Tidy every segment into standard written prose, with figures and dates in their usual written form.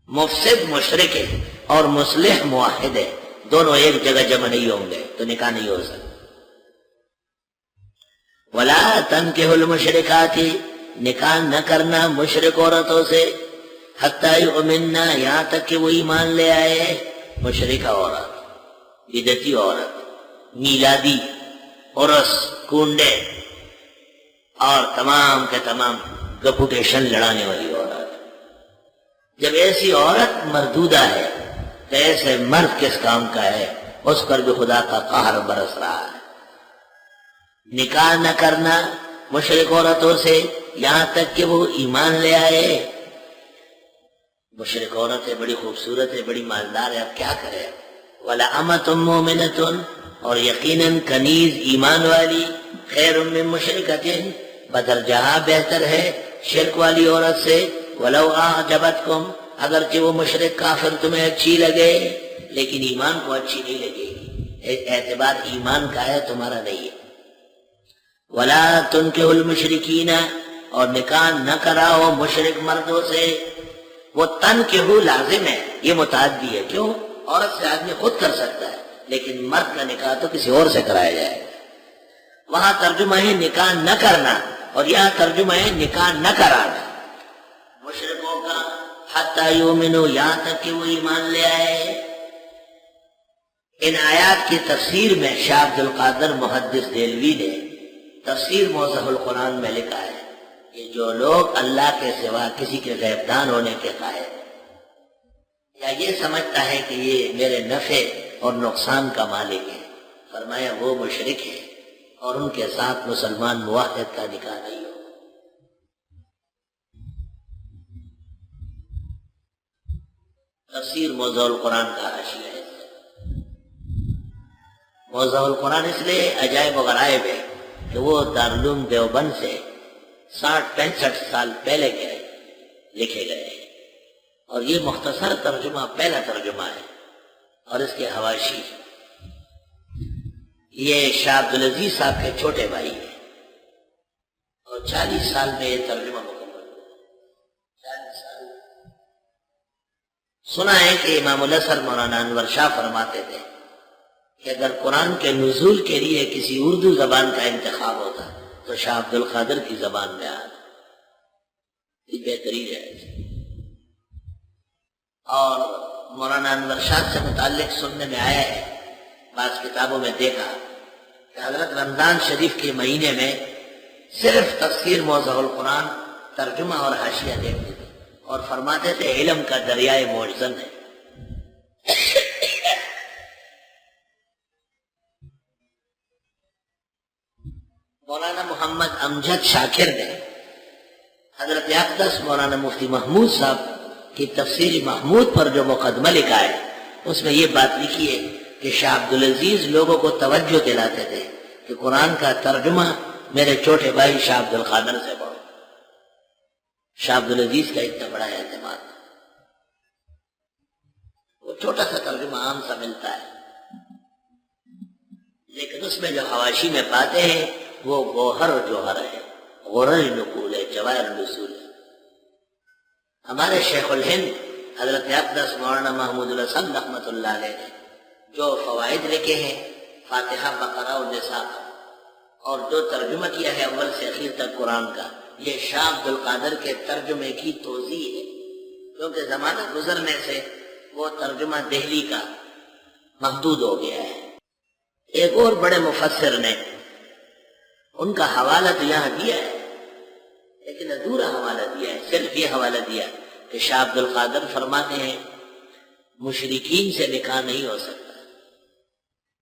مفسد مشرک ہے اور مصلح موحد ہے، دونوں ایک جگہ جمع نہیں ہوں گے تو نکاح نہیں ہو سکتا۔ ولا تنکحوا المشرکات، نکاح نہ کرنا مشرک عورتوں سے، حتی یؤمننا، یہاں تک کہ وہ ایمان لے آئے۔ مشرکہ عورت، بدعتی عورت، میلادی، عرس، کنڈے اور تمام کے تمام گپوٹیشن لڑانے والی عورت، جب ایسی عورت مردودہ ہے تو ایسے مرد کس کام کا ہے؟ اس پر بھی خدا کا قہر برس رہا ہے۔ نکاح نہ کرنا مشرک عورتوں سے یہاں تک کہ وہ ایمان لے آئے۔ مشرک عورت ہے، بڑی خوبصورت ہے، بڑی مالدار ہے، اب کیا کرے؟ وَلَأَمَةٌ مُؤْمِنَةٌ، اور یقیناً کنیز ایمان والی، خیر من مشرکۃ، بدرجہ بہتر ہے شرک والی عورت سے، وَلَوْ أَعْجَبَتْكُمْ، اگرچہ وہ مشرک کافر تمہیں اچھی لگے لیکن ایمان کو اچھی نہیں لگے گی، اعتبار ایمان کا ہے، تمہارا نہیں ہے۔ وَلَا تُنكِحُوا الْمُشْرِكِينَ، اور نکاح نہ کراؤ مشرک مردوں سے۔ وہ تنکحو لازم ہے، یہ متعدی ہے، کیوں؟ عورت سے آدمی خود کر سکتا ہے لیکن مرد کا نکاح تو کسی اور سے کرایا جائے گا۔ وہاں ترجمہ ہے نکاح نہ کرنا اور یہاں ترجمہ ہے نکاح نہ کرانا مشرکوں کا، حتی یؤمنوا، یہاں تک کہ وہ ایمان لے آئے۔ ان آیات کی تفسیر میں شاہ عبد القادر محدث دہلوی نے تفسیر موضح القرآن میں لکھا ہے کہ جو لوگ اللہ کے سوا کسی کے غیبدان ہونے کے قائل یا یہ سمجھتا ہے کہ یہ میرے نفع اور نقصان کا مالک ہے، فرمایا وہ مشرک ہے اور ان کے ساتھ مسلمان موحد کا نکاح نہیں ہو۔ تفسیر موضح القرآن کا حاشیہ ہے۔ موضح القرآن اس لیے عجائب و غرائب ہے کہ وہ دارالعلوم دیوبند سے 60-65 سال پہلے کے لکھے گئے ہیں اور یہ مختصر ترجمہ پہلا ترجمہ ہے، اور اس کے حواشی یہ شاہ عبدالعزیز صاحب کے چھوٹے بھائی ہیں اور 40 سال میں یہ ترجمہ مکمل ہوا۔ 40 سال سنا ہے کہ امام الاثر مولانا انور شاہ فرماتے تھے کہ اگر قرآن کے نزول کے لیے کسی اردو زبان کا انتخاب ہوتا تو شاہ عبد القادر کی زبان میں آتا، یہ بہترین ہے۔ اور مولانا انور شاہ سے متعلق سننے میں آیا ہے، بعض کتابوں میں دیکھا کہ حضرت رمضان شریف کے مہینے میں صرف تفسیر موضح القرآن ترجمہ اور حاشیہ دیکھتے تھے اور فرماتے تھے علم کا دریائے معجزن ہے۔ مولانا محمد امجد شاکر نے حضرت اقدس مولانا مفتی محمود صاحب کی تفسیر محمود پر جو مقدمہ لکھا ہے اس میں یہ بات لکھی ہے کہ شاہ عبدالعزیز لوگوں کو توجہ دلاتے تھے کہ قرآن کا ترجمہ میرے چھوٹے بھائی شاہ عبد القادر سے پڑھو۔ شاہ عبدالعزیز کا اتنا بڑا اعتماد، وہ چھوٹا سا ترجمہ عام سا ملتا ہے لیکن اس میں جو حواشی میں پاتے ہیں وہ گوہر و جوہر ہے، غرر نقول ہے، جواہر نصول ہے۔ ہمارے شیخ الہند حضرت اقدس مولانا محمود الحسن رحمۃ اللہ علیہ نے جو فوائد لکھے ہیں فاتحہ بقرہ و نساء کا اور جو ترجمہ کیا ہے اول سے اخیر تک قرآن کا، یہ شاہ عبد القادر کے ترجمے کی توضیح ہے، کیونکہ زمانہ گزرنے سے وہ ترجمہ دہلی کا محدود ہو گیا ہے۔ ایک اور بڑے مفسر نے ان کا حوالہ تو یہاں دیا ہے لیکن ادھورا حوالہ دیا ہے، صرف یہ حوالہ دیا کہ شاہ عبد القادر فرماتے ہیں مشرکین سے نکاح نہیں ہو سکتا،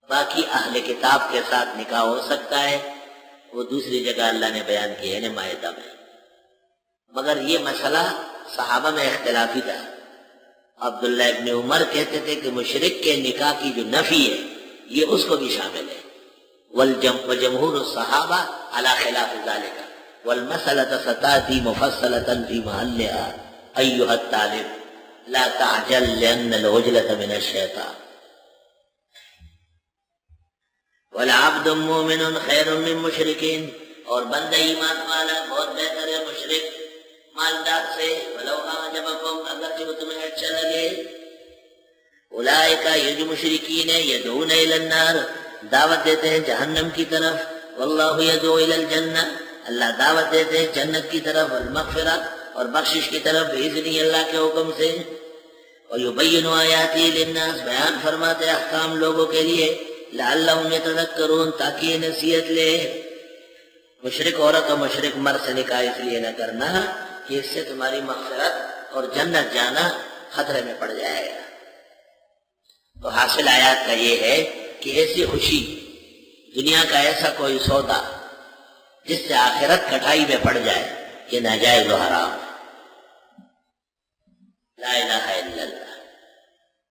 باقی اہل کتاب کے ساتھ نکاح ہو سکتا ہے، وہ دوسری جگہ اللہ نے بیان کیا ہے مائدہ میں۔ مگر یہ مسئلہ صحابہ میں اختلافی تھا۔ عبداللہ ابن عمر کہتے تھے کہ مشرک کے نکاح کی جو نفی ہے یہ اس کو بھی شامل ہے، وجمہور الصحابہ علی خلاف ذالک والمسألة ستأتي مفصلة في محلها أيها الطالب لا تعجل لأن العجلة من الشيطان والعبد مؤمن خیر من مشرکین، اور بندہ ایمان والا بہت بہتر ہے مشرک مالدار سے، ولو اولئک یہ جو مشرکین ہیں یدعون الی النار دعوت دیتے ہیں جہنم کی طرف، واللہ یدعو الی الجنہ اللہ دعوت دیتے ہیں جنت کی طرف، والمغفرۃ اور بخشش کی طرف، باذنہ اللہ کے حکم سے، ویبین آیاتہ للناس بیان فرماتے ہیں احکام لوگوں کے لیے، لعلہم یتذکرون تاکہ یہ نصیحت لے۔ مشرک عورت اور مشرک مرد سے نکاح اس لیے نہ کرنا کہ اس سے تمہاری مغفرت اور جنت جانا خطرے میں پڑ جائے گا۔ تو حاصل آیات کا یہ ہے کہ ایسی خوشی، دنیا کا ایسا کوئی سودا جس سے آخرت کٹائی میں پڑ جائے، یہ ناجائز و حرام۔ لا الہ الا اللہ۔